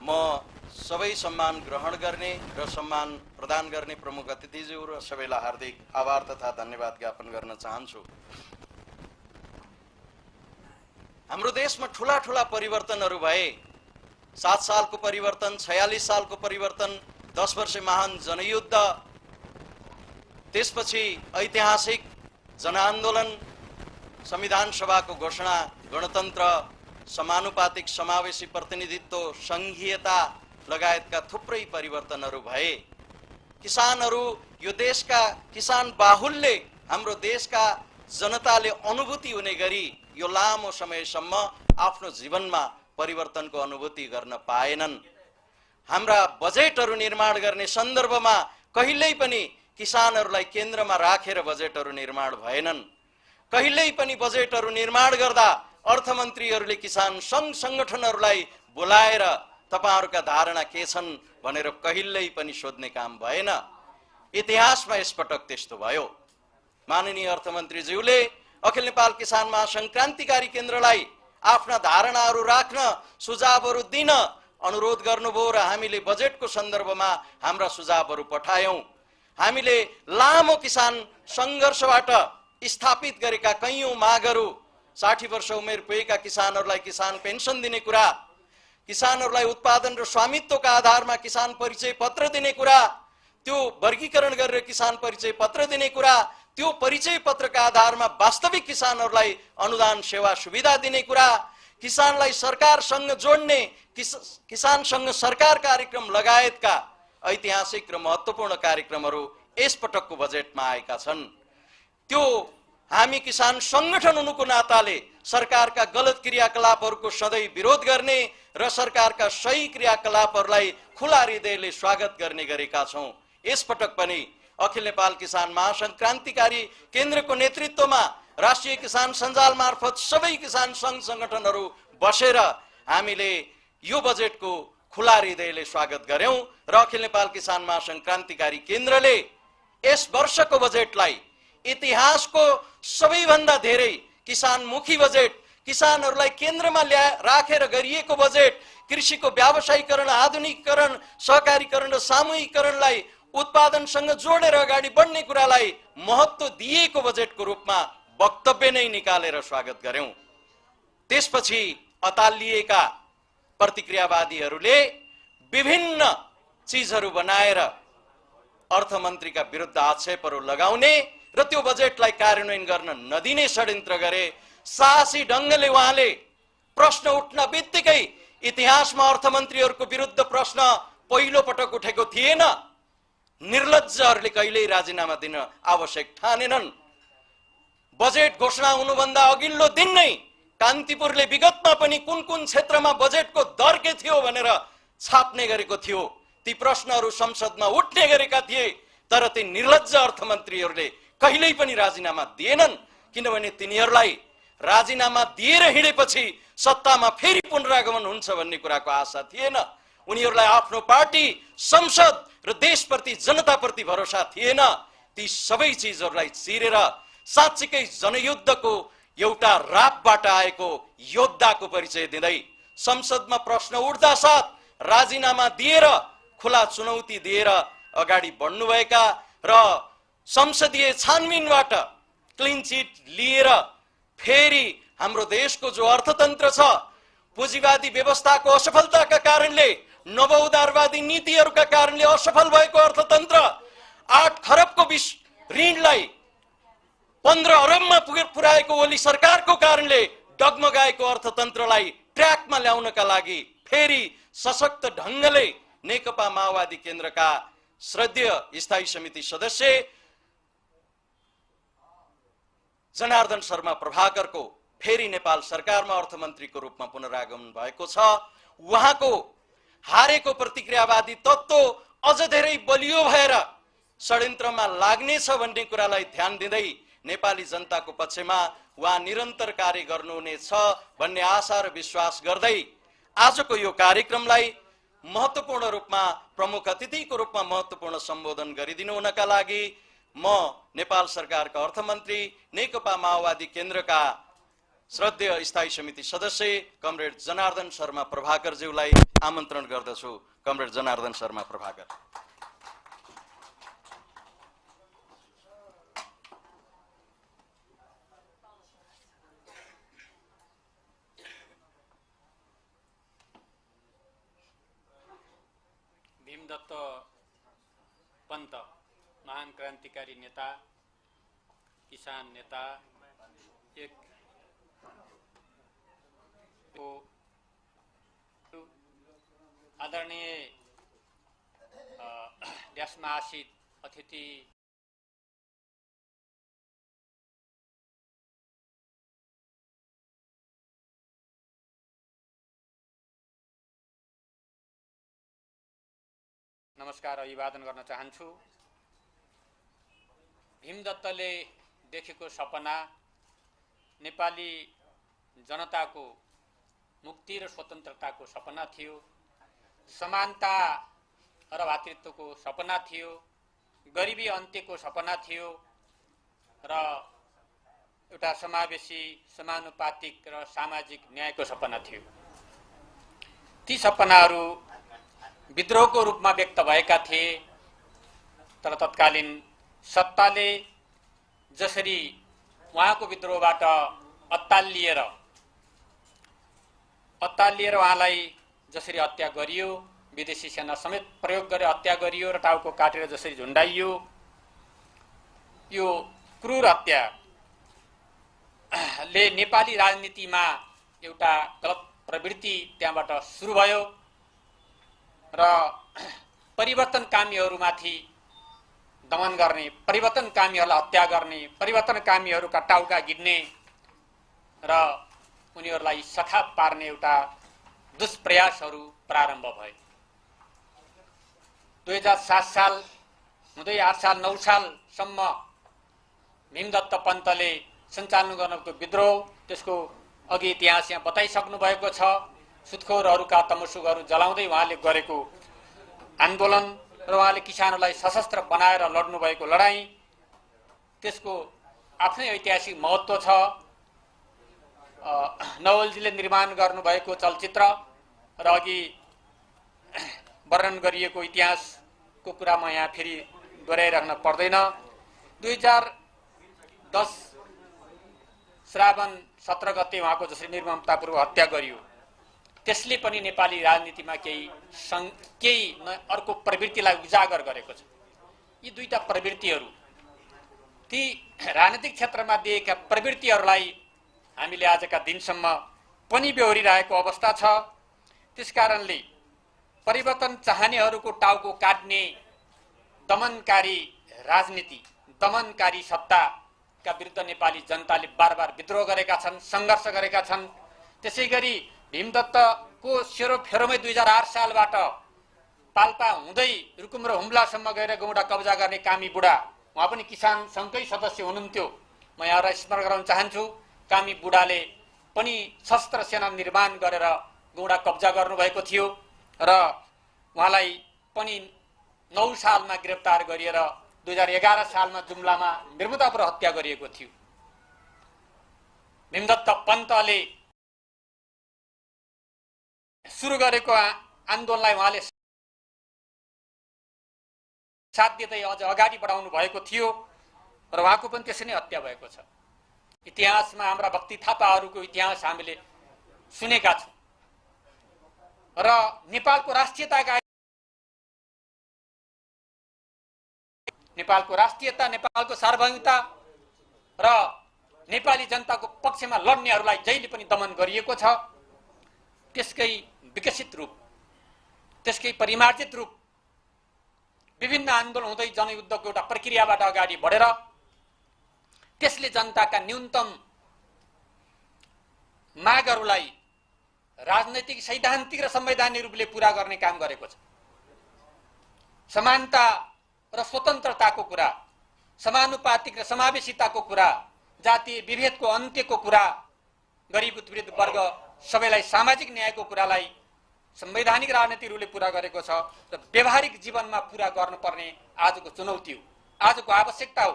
Speaker 1: म सबै सम्मान ग्रहण गर्ने र सम्मान प्रदान गर्ने प्रमुख अतिथिज्यू र सबैलाई हार्दिक आभार तथा धन्यवाद ज्ञापन गर्न चाहन्छु। हाम्रो देशमा ठूला ठूला परिवर्तनहरू भए। 7 सालको परिवर्तन, 46 सालको परिवर्तन, 10 वर्ष महान जनयुद्ध, त्यसपछि ऐतिहासिक जनआन्दोलन, संविधान सभाको घोषणा, गणतन्त्र, समानुपातिक समावेशी प्रतिनिधित्व, संघीयता लगायतका थुप्रै परिवर्तनहरू भए। किसानहरू, यो देशका किसान बाहुल्य हाम्रो देशका जनताले अनुभूति हुने गरी यो लामो समयसम्म आफ्नो जीवनमा परिवर्तनको अनुभूति गर्न पाएनन्। हाम्रा बजेटहरू निर्माण गर्ने सन्दर्भमा कहिल्यै पनि किसानहरूलाई केन्द्रमा राखेर बजेटहरू निर्माण भएनन्। कहिल्यै पनि बजेटहरू निर्माण गर्दा अर्थमन्त्रीहरूले किसान सङ्घ संगठनहरूलाई बोलाएर तपाईहरुका धारणा के छन् भनेर कहिल्यै पनि सोध्ने काम भएन। इतिहासमा यसपटक त्यस्तो भयो। माननीय अर्थमन्त्रीज्यूले अखिल नेपाल किसान महासंघ क्रान्तिकारी केन्द्रलाई आफ्ना धारणाहरू राख्न, सुझावहरू दिन अनुरोध गर्नुभयो र हामीले बजेटको सन्दर्भमा हाम्रा सुझावहरू पठायौं। हामीले लामो किसान संघर्षबाट स्थापित गरेका कैयौं मागहरू, 60 वर्ष उमेर पुगेका किसानहरूलाई किसान पेन्सन दिने कुरा, किसानहरूलाई उत्पादन र स्वामित्वका आधारमा किसान परिचय पत्र दिने कुरा, त्यो वर्गीकरण गरेर किसान परिचय पत्र दिने कुरा, त्यो परिचय पत्रका आधारमा वास्तविक किसानहरूलाई अनुदान सेवा सुविधा दिने कुरा, किसानलाई सरकारसँग जोड्ने किसानसँग सरकार कार्यक्रम लगायतका ऐतिहासिक र महत्त्वपूर्ण कार्यक्रमहरू यस पटकको बजेटमा आएका छन्। त्यो हामी किसान संगठन हुनुको नाताले सरकारका गलत क्रियाकलापहरूको सधैँ विरोध गर्ने र सरकारका सही क्रियाकलापहरूलाई खुला हृदयले स्वागत गर्ने गरेका छौं। यस पटक पनि अखिल नेपाल किसान महासंघ क्रान्तिकारी केन्द्रको नेतृत्वमा राष्ट्रिय किसान सञ्जाल मार्फत सबै किसान संघ संगठनहरू बसेर हामीले यो बजेटको खुला हृदयले स्वागत गर्यौं र अखिल नेपाल किसान महासंघ क्रान्तिकारी केन्द्रले यस वर्षको बजेटलाई इतिहासको सबैभन्दा धेरै किसानमुखी बजेट, किसानहरूलाई केन्द्रमा राखेर गरिएको बजेट, कृषिको व्यावसायीकरण, आधुनिकीकरण, सहकारीकरण र सामूहिकरणलाई उत्पादनसँग जोडेर अगाडि बढ्ने कुरालाई महत्त्व दिएको बजेटको रूपमा वक्तव्य नै निकालेर स्वागत गर्यौं। त्यसपछि अतालिएका प्रतिक्रियावादीहरूले विभिन्न चीजहरू बनाएर अर्थमन्त्रीका विरुद्ध आक्षेपहरू लगाउने र त्यो बजेटलाई कार्यान्वयन गर्न नदिने षड्यन्त्र गरे। साहसी ढङ्गले उहाँले प्रश्न उठ्न बित्तिकै इतिहासमा अर्थमन्त्रीहरूको विरुद्ध प्रश्न पहिलो पटक उठेको थिएन। निर्लज्जहरूले कहिल्यै राजीनामा दिन आवश्यक ठानेनन्। बजेट घोषणा हुनुभन्दा अघिल्लो दिन नै कान्तिपुरले विगतमा पनि कुन कुन क्षेत्रमा बजेटको दर के थियो भनेर छाप्ने गरेको थियो। ती प्रश्नहरू संसदमा उठ्ने गरेका थिए, तर ती निर्लज्ज अर्थमन्त्रीहरूले कहिल्यै पनि राजीनामा दिएनन्, किनभने तिनीहरूलाई राजीनामा दिएर हिँडेपछि सत्तामा फेरि पुनरागमन हुन्छ भन्ने कुराको आशा थिएन। उनीहरूलाई आफ्नो पार्टी, संसद र देशप्रति, जनताप्रति भरोसा थिएन। ती सबै चीजहरूलाई चिरेर साँच्चीकै जनयुद्धको एउटा रापबाट आएको योद्धाको परिचय दिँदै संसदमा प्रश्न उठ्दा साथ राजीनामा दिएर, खुला चुनौती दिएर अगाडि बढ्नुभएका र संसदीय छानबिनबाट क्लिन चिट लिएर फेरि हाम्रो देशको जो अर्थतन्त्र छ, पुँजीवादी व्यवस्थाको असफलताका कारणले, नवउदारवादी नीतिहरूका कारणले असफल भएको अर्थतन्त्र, 8 खरबको ऋणलाई 15 अरबमा पुर्याएको ओली सरकारको कारणले डगमगाएको अर्थतन्त्रलाई ट्र्याकमा ल्याउनका लागि फेरि सशक्त ढङ्गले नेकपा माओवादी केन्द्रका श्रद्धेय स्थायी समिति सदस्य जनार्दन शर्मा प्रभाकरको फेरि नेपाल सरकारमा अर्थमन्त्रीको रूपमा पुनरागमन भएको छ। उहाँको हारेको प्रतिक्रियावादी तत्त्व अझ धेरै बलियो भएर षड्यन्त्रमा लाग्नेछ भन्ने कुरालाई ध्यान दिँदै नेपाली जनताको पक्षमा उहाँ निरन्तर कार्य गर्नुहुनेछ भन्ने आशा र विश्वास गर्दै आजको यो कार्यक्रमलाई महत्त्वपूर्ण रूपमा प्रमुख अतिथिको रूपमा महत्त्वपूर्ण सम्बोधन गरिदिनु हुनका लागि म नेपाल सरकारका अर्थमन्त्री, नेकपा माओवादी केन्द्रका श्रद्धेय स्थायी समिति सदस्य कमरेड जनार्दन शर्मा प्रभाकरज्यूलाई आमन्त्रण गर्दछु। कमरेड जनार्दन शर्मा प्रभाकर।
Speaker 3: भीमदत्त पन्त महान क्रान्तिकारी नेता, किसान नेता, एक आदरणीय देशमा आसित अतिथि नमस्कार अभिवादन गर्न चाहन्छु। भीमदत्तले देखेको सपना नेपाली जनताको मुक्ति र स्वतन्त्रताको सपना थियो, समानता र भातृत्वको सपना थियो, गरिबी अन्त्यको सपना थियो र एउटा समावेशी समानुपातिक र सामाजिक न्यायको सपना थियो। ती सपनाहरू विद्रोहको रूपमा व्यक्त भएका थिए, तर तत्कालीन सत्ताले जसरी उहाँको विद्रोहबाट अत्तालिएर उहाँलाई जसरी हत्या गरियो, विदेशी सेना समेत प्रयोग गरेर हत्या गरियो र टाउको काटेर जसरी झुन्डाइयो, यो क्रूर हत्याले नेपाली राजनीतिमा एउटा गलत प्रवृत्ति त्यहाँबाट सुरु भयो र परिवर्तनकामीहरूमाथि दमन गर्ने, परिवर्तनकामीहरूलाई हत्या गर्ने, परिवर्तनकामीहरूका टाउका गिड्ने र उनीहरूलाई सखाप पार्ने एउटा दुष्प्रयासहरू प्रारम्भ भए। 2007 साल हुँदै 8 साल 9 सालसम्म भीमदत्त पन्तले सञ्चालन गर्नको विद्रोह, त्यसको अघि इतिहास यहाँ बताइसक्नु भएको छ। सुत्खोरहरूका तमसुकहरू जलाउँदै उहाँले गरेको आन्दोलन र उहाँले किसानहरूलाई सशस्त्र बनाएर लड्नु भएको लडाईँ, त्यसको आफ्नै ऐतिहासिक महत्त्व छ। नवलजीले निर्माण गर्नुभएको चलचित्र र अघि वर्णन गरिएको इतिहासको कुरा म यहाँ फेरि दोहोऱ्याइराख्न पर्दैन। 2010 श्रावण 17 गते उहाँको जसरी निर्ममतापूर्वक हत्या गरियो, त्यसले पनि नेपाली राजनीतिमा केही अर्को प्रवृत्तिलाई उजागर गरेको छ। यी दुईटा प्रवृत्तिहरू, ती राजनीतिक क्षेत्रमा दिएका प्रवृत्तिहरूलाई हामीले आजका दिनसम्म पनि बेहोरिरहेको अवस्था छ। त्यसकारणले परिवर्तन चाहनेहरूको टाउको काट्ने दमनकारी राजनीति, दमनकारी सत्ताका विरुद्ध नेपाली जनताले बारबार विद्रोह गरेका छन्, सङ्घर्ष गरेका छन्। त्यसै गरी भीमदत्तको सेरोफेरोमै 2008 सालबाट पाल्पा हुँदै रुकुम र हुम्लासम्म गएर गौडा कब्जा गर्ने कामी बुढा, उहाँ पनि किसान सङ्घकै सदस्य हुनुहुन्थ्यो। म यहाँलाई स्मरण गराउन चाहन्छु, कामी बुढाले पनि शस्त्र सेना निर्माण गरेर गौडा कब्जा गर्नुभएको थियो र उहाँलाई पनि 9 सालमा गिरफ्तार गरिएर 2011 सालमा जुम्लामा निर्ममतापूर्वक हत्या गरिएको थियो। भीमदत्त पन्तले सुरु गरेको आन्दोलनलाई उहाँले साथ दिँदै अझ अगाडि बढाउनु भएको थियो र उहाँको पनि त्यसै नै हत्या भएको छ। इतिहासमा हाम्रा भक्ति थापाहरूको इतिहास हामीले सुनेका छौँ र नेपालको राष्ट्रियताका नेपालको राष्ट्रियता, नेपालको सार्वभौमिकता र नेपाली जनताको पक्षमा लड्नेहरूलाई जहिले पनि दमन गरिएको छ। त्यसकै विकसित रूप, त्यसकै परिमार्जित रूप, विभिन्न आन्दोलन हुँदै जनयुद्धको एउटा प्रक्रियाबाट अगाडि बढेर त्यसले जनताका न्यूनतम मागहरूलाई राजनैतिक, सैद्धान्तिक र संवैधानिक रूपले पूरा गर्ने काम गरेको छ। समानता र स्वतन्त्रताको कुरा, समानुपातिक र समावेशिताको कुरा, जातीय विभेदको अन्त्यको कुरा, गरिब उत्पीडित वर्ग सबैलाई सामाजिक न्यायको कुरालाई संवैधानिक राजनीतिक रूपले पूरा गरेको छ र व्यवहारिक जीवनमा पूरा गर्नुपर्ने आजको चुनौती हो, आजको आवश्यकता हो।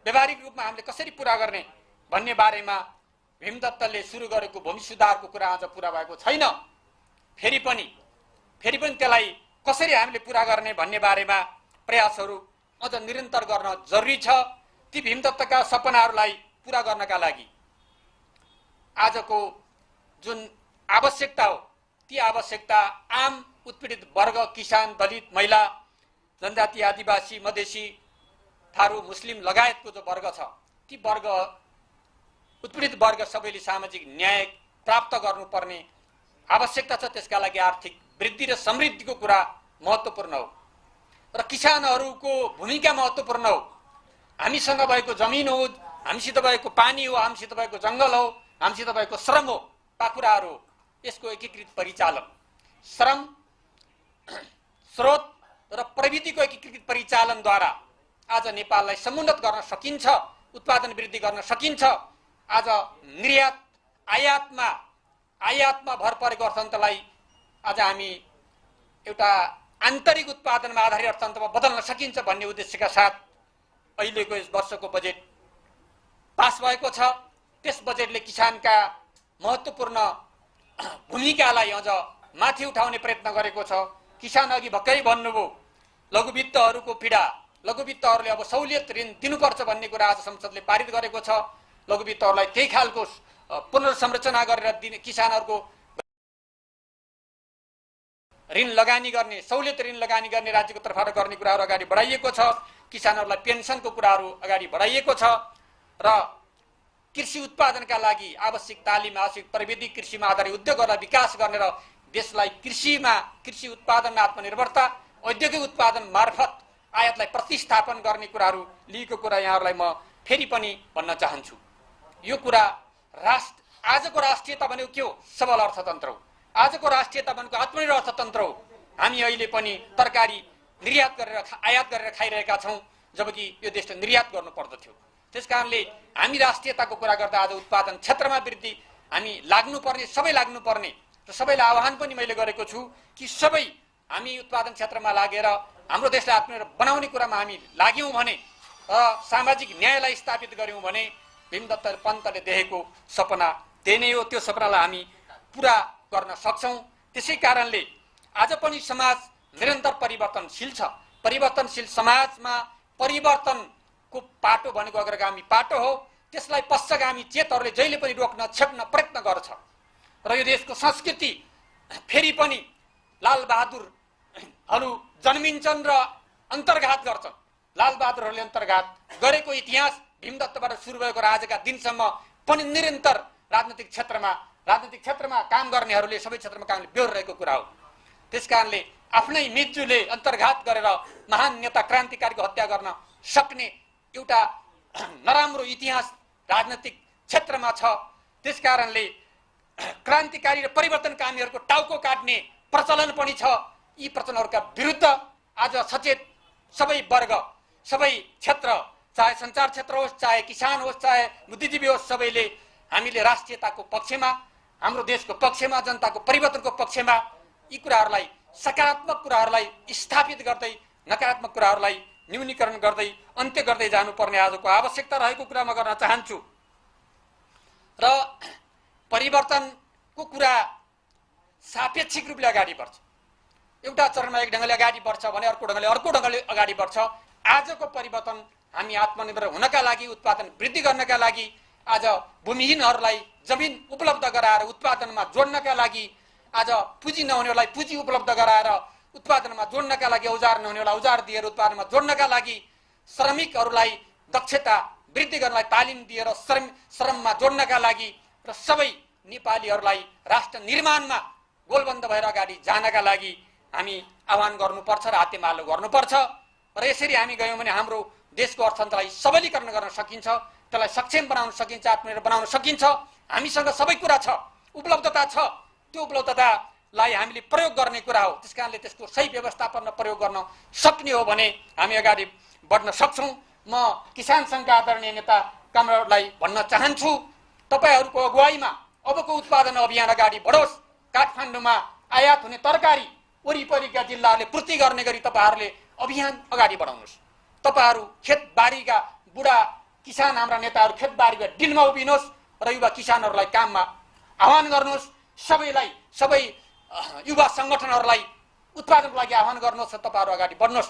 Speaker 3: व्यवहारिक रूपमा हामीले कसरी पूरा गर्ने भन्ने बारेमा भीमदत्तले सुरु गरेको भूमि सुधारको कुरा आज पूरा भएको छैन। फेरि पनि त्यसलाई कसरी हामीले पुरा गर्ने भन्ने बारेमा प्रयासहरू अझ निरन्तर गर्न जरुरी छ। ती भीमदत्तका सपनाहरूलाई पुरा गर्नका लागि आजको जुन आवश्यकता हो, ती आवश्यकता आम उत्पीडित वर्ग, किसान, दलित, महिला, जनजाति, आदिवासी, मधेसी, थारू, मुस्लिम लगायतको जो वर्ग छ, ती वर्ग, उत्पीडित वर्ग सबैले सामाजिक न्याय प्राप्त गर्नुपर्ने आवश्यकता छ। त्यसका लागि आर्थिक वृद्धि र समृद्धिको कुरा महत्त्वपूर्ण हो र किसानहरूको भूमिका महत्त्वपूर्ण हो। हामीसँग भएको जमिन हो, हामीसित भएको पानी हो, हामीसित भएको जङ्गल हो, हामीसित भएको श्रम हो, पाखुराहरू हो। यसको एकीकृत परिचालन, श्रम, स्रोत र प्रविधिको एकीकृत परिचालनद्वारा आज नेपाललाई समुन्नत गर्न सकिन्छ, उत्पादन वृद्धि गर्न सकिन्छ। आज निर्यात आयातमा भर परेको अर्थतन्त्रलाई आज हामी एउटा आन्तरिक उत्पादनमा आधारित अर्थतन्त्रमा बदल्न सकिन्छ भन्ने उद्देश्यका साथ अहिलेको यस वर्षको बजेट पास भएको छ। त्यस बजेटले किसानका महत्त्वपूर्ण भूमिकालाई अझ माथि उठाउने प्रयत्न गरेको छ। किसान अघि भर्खरै भन्नुभयो, लघुवित्तहरूको पीडा, लघुवित्तहरूले अब सहुलियत ऋण दिनुपर्छ भन्ने कुरा आज संसदले पारित गरेको छ। लघुवित्तहरूलाई त्यही खालको पुनर्संरचना गरेर दिने, किसानहरूको ऋण लगानी गर्ने, सहुलियत ऋण लगानी गर्ने राज्यको तर्फबाट गर्ने कुराहरू अगाडि बढाइएको छ। किसानहरूलाई पेन्सनको कुराहरू अगाडि बढाइएको छ र कृषि उत्पादनका लागि आवश्यक तालिम, आवश्यक प्रविधि, कृषिमा आधारित उद्योगहरूलाई विकास गर्ने र देशलाई कृषि उत्पादनमा आत्मनिर्भरता, औद्योगिक उत्पादन मार्फत आयातलाई प्रतिस्थापन गर्ने कुराहरू लिएको कुरा यहाँहरूलाई म फेरि पनि भन्न चाहन्छु। यो कुरा आजको राष्ट्रियता भनेको के हो? सबल अर्थतन्त्र हो। आजको राष्ट्रियता भनेको आत्मनिर्भर अर्थतन्त्र हो। हामी अहिले पनि तरकारी निर्यात गरेर, आयात गरेर खाइरहेका छौँ, जबकि यो देशले निर्यात गर्नु पर्दथ्यो। त्यसकारणले हामी राष्ट्रियताको कुरा गर्दा आज उत्पादन क्षेत्रमा वृद्धि हामी लाग्नुपर्ने, सबै लाग्नुपर्ने र सबैलाई आह्वान पनि मैले गरेको छु कि सबै हामी उत्पादन क्षेत्रमा लागेर हाम्रो देशलाई आत्मनिर्भर बनाउने कुरामा हामी लाग्यौँ भने र सामाजिक न्यायलाई स्थापित गर्यौँ भने भीमदत्त पन्तले देखेको सपना त्यही नै हो। त्यो सपनालाई हामी पुरा गर्न सक्छौँ। त्यसै कारणले आज पनि समाज निरन्तर परिवर्तनशील छ। परिवर्तनशील समाजमा परिवर्तनको पाटो भनेको अग्रगामी पाटो हो। त्यसलाई पश्चगामी चेतहरूले जहिले पनि रोक्न, छेक्न प्रयत्न गर्छ र यो देशको संस्कृति फेरि पनि लालबहादुरहरू जन्मिन्छन् र अन्तर्घात गर्छन्। लालबहादुरहरूले अन्तर्घात गरेको इतिहास भीमदत्तबाट सुरु भएको र आजका दिनसम्म पनि निरन्तर राजनीतिक क्षेत्रमा काम गर्नेहरूले सबै क्षेत्रमा काम बेहोरिरहेको कुरा हो। त्यसकारणले आफ्नै मिजुले अन्तर्घात गरेर महान नेता, क्रान्तिकारीको हत्या गर्न सक्ने एउटा नराम्रो इतिहास राजनीतिक क्षेत्रमा छ। त्यसकारणले क्रान्तिकारी र परिवर्तनकामीहरूको टाउको काट्ने प्रचलन पनि छ। यी प्रचलनहरूका विरुद्ध आज सचेत सबै वर्ग, सबै क्षेत्र, चाहे सञ्चार क्षेत्र होस्, चाहे किसान होस्, चाहे बुद्धिजीवी होस्, सबैले हामीले राष्ट्रियताको पक्षमा, हाम्रो देशको पक्षमा, जनताको परिवर्तनको पक्षमा यी कुराहरूलाई, सकारात्मक कुराहरूलाई स्थापित गर्दै नकारात्मक कुराहरूलाई न्यूनीकरण गर्दै अन्त्य गर्दै जानुपर्ने आजको आवश्यकता रहेको कुरा म गर्न चाहन्छु। र परिवर्तनको कुरा सापेक्षिक रूपले अगाडि बढ्छ। एउटा चरणमा एक ढङ्गले अगाडि बढ्छ भने अर्को ढङ्गले अगाडि बढ्छ। आजको परिवर्तन हामी आत्मनिर्भर हुनका लागि, उत्पादन वृद्धि गर्नका लागि, आज भूमिहीनहरूलाई जमिन उपलब्ध गराएर उत्पादनमा जोड्नका लागि, आज पुँजी नहुनेहरूलाई पुँजी उपलब्ध गराएर उत्पादनमा जोड्नका लागि, औजार नहुनेहरूलाई औजार दिएर उत्पादनमा जोड्नका लागि, श्रमिकहरूलाई दक्षता वृद्धि गर्नलाई तालिम दिएर श्रममा जोड्नका लागि र सबै नेपालीहरूलाई राष्ट्र निर्माणमा गोलबन्द भएर अगाडि जानका लागि हामी आह्वान गर्नुपर्छ र हातेमालो गर्नुपर्छ। र यसरी हामी गयौँ भने हाम्रो देशको अर्थतन्त्रलाई सबलीकरण गर्न सकिन्छ, त्यसलाई सक्षम बनाउन सकिन्छ, आत्मनिर्भर बनाउन सकिन्छ। हामीसँग सबै कुरा छ, उपलब्धता छ। त्यो उपलब्धतालाई हामीले प्रयोग गर्ने कुरा हो। त्यसकारणले त्यसको सही व्यवस्थापन र प्रयोग गर्न सक्ने हो भने हामी अगाडि बढ्न सक्छौँ। म किसान सङ्घका आदरणीय नेता कामराजलाई भन्न चाहन्छु, तपाईँहरूको अगुवाईमा अबको उत्पादन अभियान अगाडि बढोस्। काठमाडौँमा आयात हुने तरकारी वरिपरिका जिल्लाहरूले पूर्ति गर्ने गरी तपाईँहरूले अभियान अगाडि बढाउनुहोस्। तपाईँहरू खेतबारीका बुढा किसान, हाम्रा नेताहरू खेतबारीका डिलमा उभिनुहोस् र युवा किसानहरूलाई काममा आह्वान गर्नुहोस्। सबै युवा सङ्गठनहरूलाई उत्पादनको लागि आह्वान गर्नुहोस् र तपाईँहरू अगाडि बढ्नुहोस्।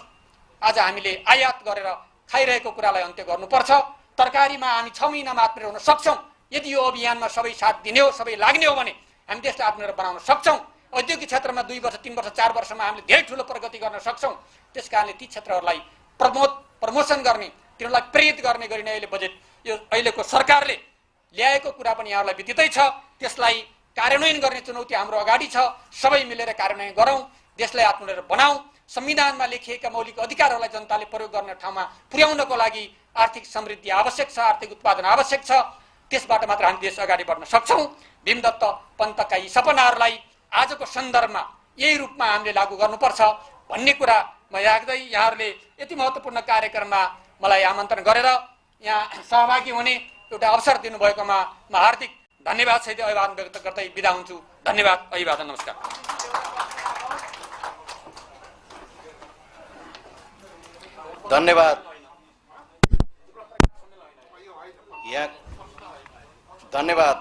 Speaker 3: आज हामीले आयात गरेर खाइरहेको कुरालाई अन्त्य गर्नुपर्छ। तरकारीमा हामी 6 महिनामा आत्मनिर्भर हुन सक्छौँ यदि यो अभियानमा सबै साथ दिने हो, सबै लाग्ने हो भने हामी देशलाई आत्मनिर्भर बनाउन सक्छौँ। औद्योगिक क्षेत्रमा 2 वर्ष 3 वर्ष 4 वर्षमा हामीले धेरै ठुलो प्रगति गर्न सक्छौँ। त्यसकारणले ती क्षेत्रहरूलाई प्रमोसन गर्ने, तिनीहरूलाई प्रेरित गर्ने गरी नै अहिले बजेट यो अहिलेको सरकारले ल्याएको कुरा पनि यहाँहरूलाई विदितै छ। त्यसलाई कार्यान्वयन गर्ने चुनौती हाम्रो अगाडि छ। सबै मिलेर कार्यान्वयन गरौँ, देशलाई आत्मनिर्भर बनाऊ। संविधानमा लेखिएका मौलिक अधिकारहरूलाई जनताले प्रयोग गर्ने ठाउँमा पुर्याउनको लागि आर्थिक समृद्धि आवश्यक छ, आर्थिक उत्पादन आवश्यक छ। त्यसबाट मात्र हामी देश अगाडि बढ्न सक्छौँ। भीमदत्त पन्तका यी सपनाहरूलाई आजको सन्दर्भमा यही रूपमा हामीले लागू गर्नुपर्छ भन्ने कुरा म राख्दै यहाँहरूले यति महत्त्वपूर्ण कार्यक्रममा मलाई आमन्त्रण गरेर यहाँ सहभागी हुने एउटा अवसर दिनुभएकोमा म हार्दिक धन्यवाद सहित अभिवादन व्यक्त गर्दै बिदा हुन्छु। धन्यवाद, अभिवादन, नमस्कार।
Speaker 1: धन्यवाद। धन्यवाद।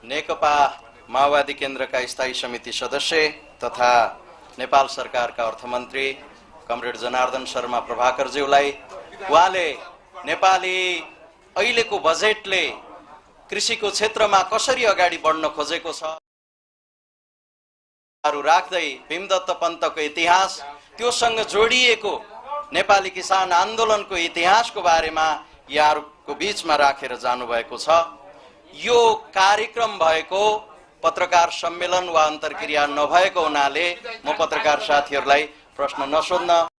Speaker 1: नेकपा माओवादी केन्द्रका स्थायी समिति सदस्य तथा नेपाल सरकारका अर्थमन्त्री कमरेड जनार्दन शर्मा प्रभाकरज्यूलाई उहाँले नेपाली अहिलेको बजेटले कृषिको क्षेत्रमा कसरी अगाडि बढ्न खोजेको छ राख्दै भीमदत्त पन्तको इतिहास, त्योसँग जोडिएको नेपाली किसान आन्दोलनको इतिहासको बारेमा यहाँहरूको बीचमा राखेर जानुभएको छ। यो कार्यक्रम भएको पत्रकार सम्मेलन वा अन्तर्क्रिया नभएको हुनाले म पत्रकार साथीहरूलाई प्रश्न नसोध्न